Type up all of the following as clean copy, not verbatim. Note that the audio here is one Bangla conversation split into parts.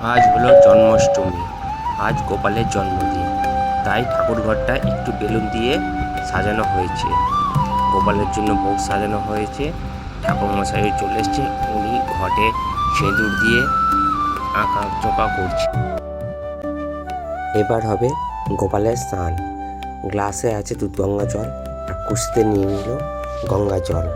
আজ হলো জন্মাষ্টমী। আজ গোপালের জন্মদিন, তাই ঠাকুরঘরটা একটু বেলুন দিয়ে সাজানো হয়েছে। গোপালের জন্য ভোগ সাজানো হয়েছে। ঠাকুরমশাই চলে এসছে, উনি ঘটে সিঁদুর দিয়ে আঁকা চোকা করছে। এবার হবে গোপালের স্নান। গ্লাসে আছে দুধ গঙ্গা জল, আর কুশিতে নিয়ে নিল গঙ্গা জল।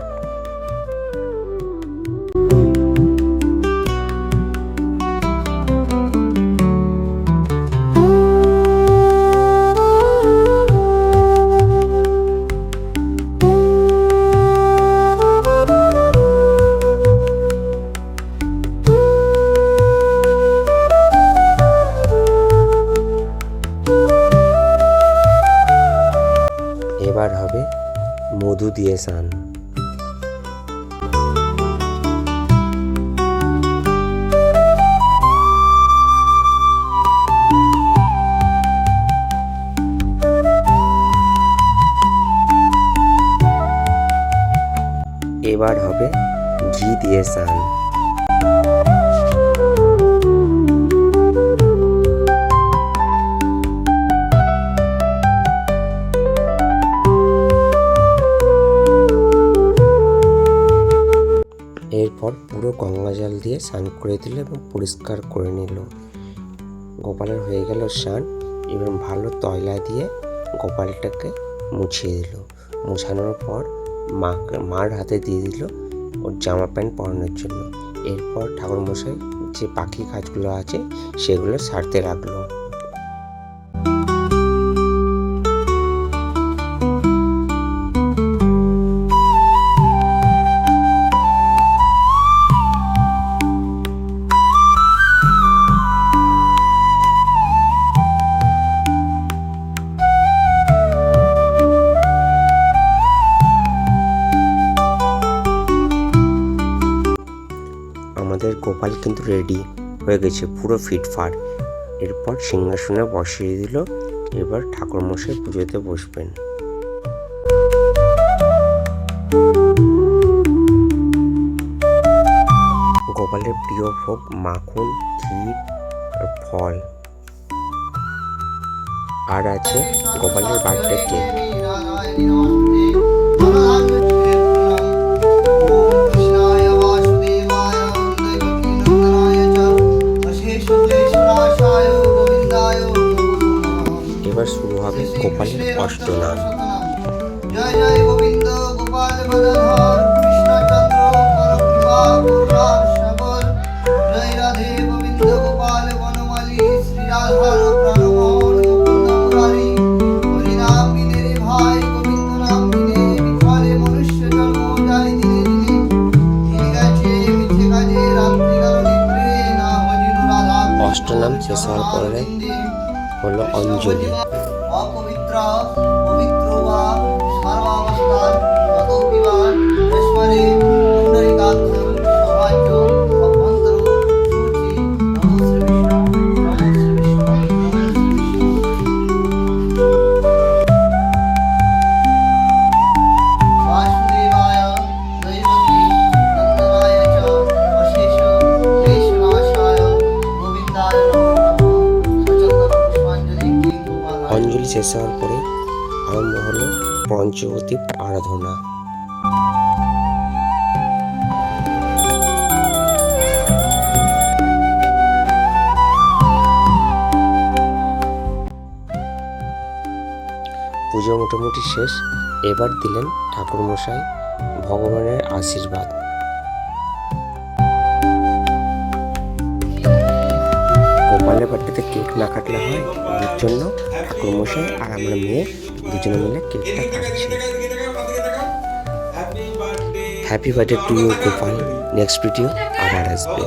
এবার হবে মধু দিয়ে স্নান। এবার হবে ঘি দিয়ে স্নান। এরপর পুরো গঙ্গা জল দিয়ে স্নান করে দিল এবং পরিষ্কার করে নিল। গোপালের হয়ে গেল স্নান। এবার ভালো তয়লা দিয়ে গোপালটাকে মুছিয়ে দিল। মুছানোর পর মার হাতে দিয়ে দিল ওর জামা প্যান্ট পরানোর জন্য। এরপর ঠাকুরমশাই যে বাকি কাজগুলো আছে সেগুলো সারতে লাগলো। আমাদের গোপাল কিন্তু রেডি হয়ে গেছে, পুরো ফিটফাট। এরপর সিংহাসনে বসিয়ে দিল। এবার ঠাকুরমশাই পুজোতে বসবেন। গোপালের প্রিয় ভোগ মাখন, ক্ষীর আর ফল। আর আছে গোপালের বার্থডে কেক। এবার শুরু হবে গোপালের অষ্টনাম। জয় জয় গোবিন্দ গোপাল বলধর কৃষ্ণচন্দ্র পরকৃপা করুণা সাগর। জয় রাধে গোবিন্দ গোপাল বনমালী শ্রী রাধার প্রাণমোহন মুকুন্দ মুরারি। হরি নাম বিনে রে ভাই গোবিন্দ নাম বিনে, বিফলে মনুষ্য জন্ম যায় দিনে দিনে। দিন গেছে মিছে কাজে রাত্রি গেল নিদ্রে, না ভজিল রাধা। অষ্টনাম শেষ হওয়ার পরে হলো অঞ্জলি। অপবিত্র পবিত্র বা সর্বাবস্থান ততোপি বা রেশমরে পুণ্ডরিকাক্ষং সভাজ্য অভ্যন্তর শুচি। নমো শ্রী বিষ্ণু নমো শ্রী বিষ্ণু নমো শ্রী বিষ্ণু। বাসুদেবায় দৈবকী নন্দনায় চ অশেষ ক্লেশনাশায় গোবিন্দায় নমো। অঞ্জলি শেষ হওয়ার পরে আরম্ভ হলো পঞ্চবতী আরাধনা। পুজো মোটামুটি শেষ। এবার দিলেন ঠাকুরমশাই ভগবানের আশীর্বাদ। গোপালের বাড়িতে কেক না কাটলে হয়, এর জন্য ঠাকুরমশাই আর আমরা মেয়ে দুজনে মিলে কেকটা কাটছি। Happy birthday to you Gopal. Next video আবার আসবে।